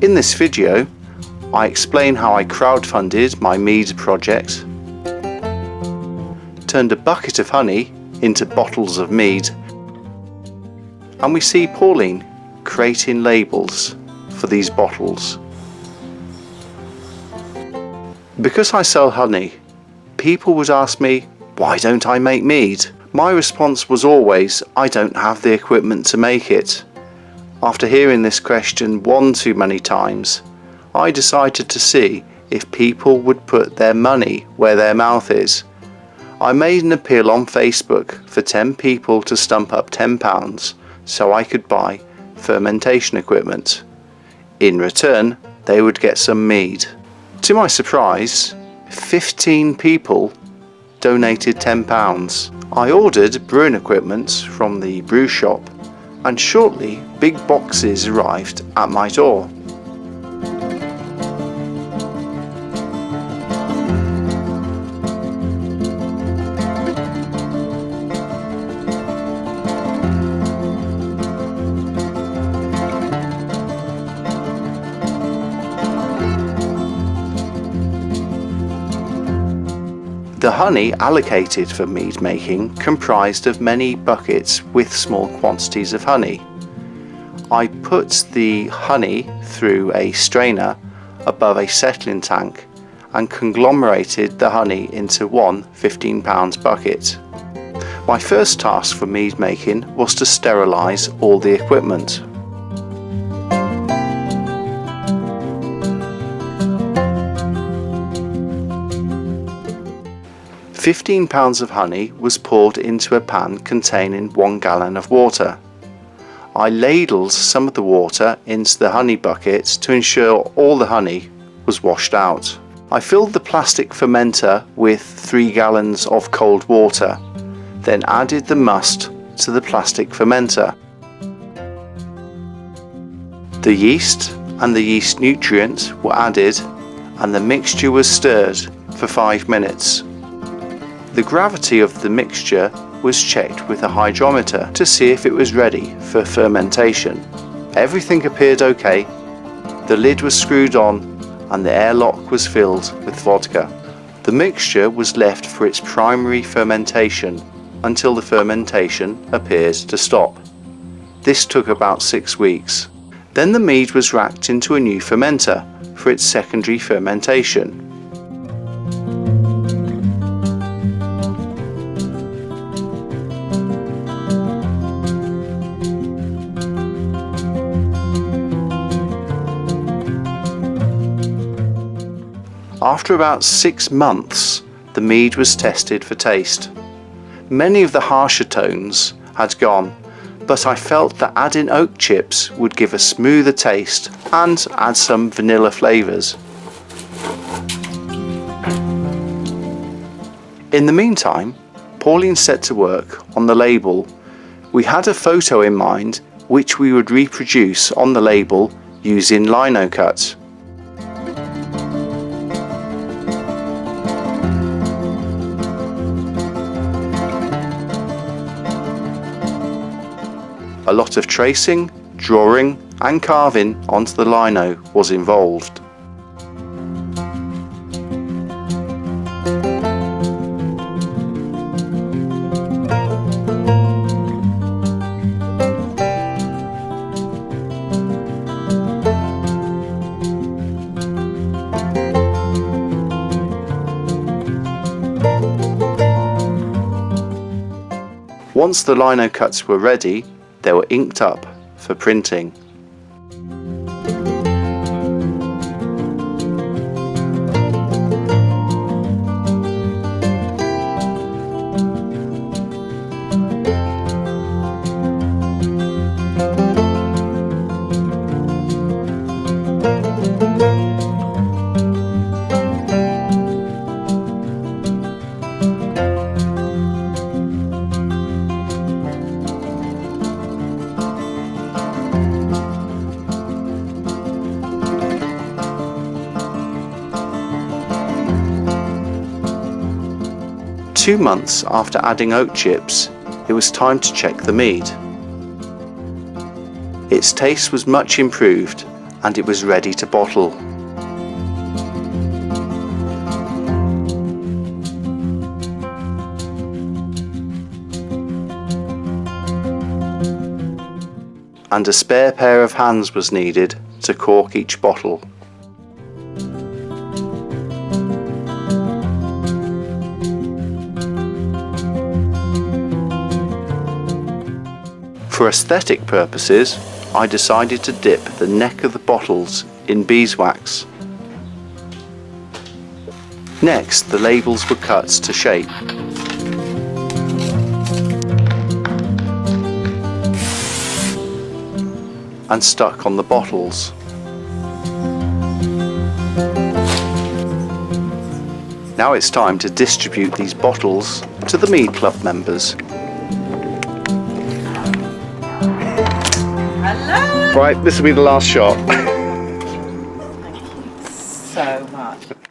In this video, I explain how I crowdfunded my mead project, turned a bucket of honey into bottles of mead, and we see Pauline creating labels for these bottles. Because I sell honey, people would ask me, why don't I make mead? My response was always, I don't have the equipment to make it. After hearing this question one too many times, I decided to see if people would put their money where their mouth is. I made an appeal on Facebook for 10 people to stump up £10 so I could buy fermentation equipment. In return, they would get some mead. To my surprise, 15 people donated £10. I ordered brewing equipment from the brew shop, and shortly big boxes arrived at my door. The honey allocated for mead making comprised of many buckets with small quantities of honey. I put the honey through a strainer above a settling tank and conglomerated the honey into one 15-pound bucket. My first task for mead making was to sterilize all the equipment. £15 of honey was poured into a pan containing 1 gallon of water. I ladled some of the water into the honey bucket to ensure all the honey was washed out. I filled the plastic fermenter with 3 gallons of cold water, then added the must to the plastic fermenter. The yeast and the yeast nutrient were added and the mixture was stirred for 5 minutes. The gravity of the mixture was checked with a hydrometer to see if it was ready for fermentation. Everything appeared okay, the lid was screwed on and the airlock was filled with vodka. The mixture was left for its primary fermentation until the fermentation appeared to stop. This took about 6 weeks. Then the mead was racked into a new fermenter for its secondary fermentation. After about 6 months, the mead was tested for taste. Many of the harsher tones had gone, but I felt that adding oak chips would give a smoother taste and add some vanilla flavours. In the meantime, Pauline set to work on the label. We had a photo in mind which we would reproduce on the label using Linocut. A lot of tracing, drawing and carving onto the lino was involved. Once the lino cuts were ready, they were inked up for printing. Two months after adding oat chips, it was time to check the mead. Its taste was much improved and it was ready to bottle. And a spare pair of hands was needed to cork each bottle. For aesthetic purposes, I decided to dip the neck of the bottles in beeswax. Next, the labels were cut to shape. And stuck on the bottles. Now it's time to distribute these bottles to the Mead Club members. Hello! Right, this will be the last shot. Thank you so much.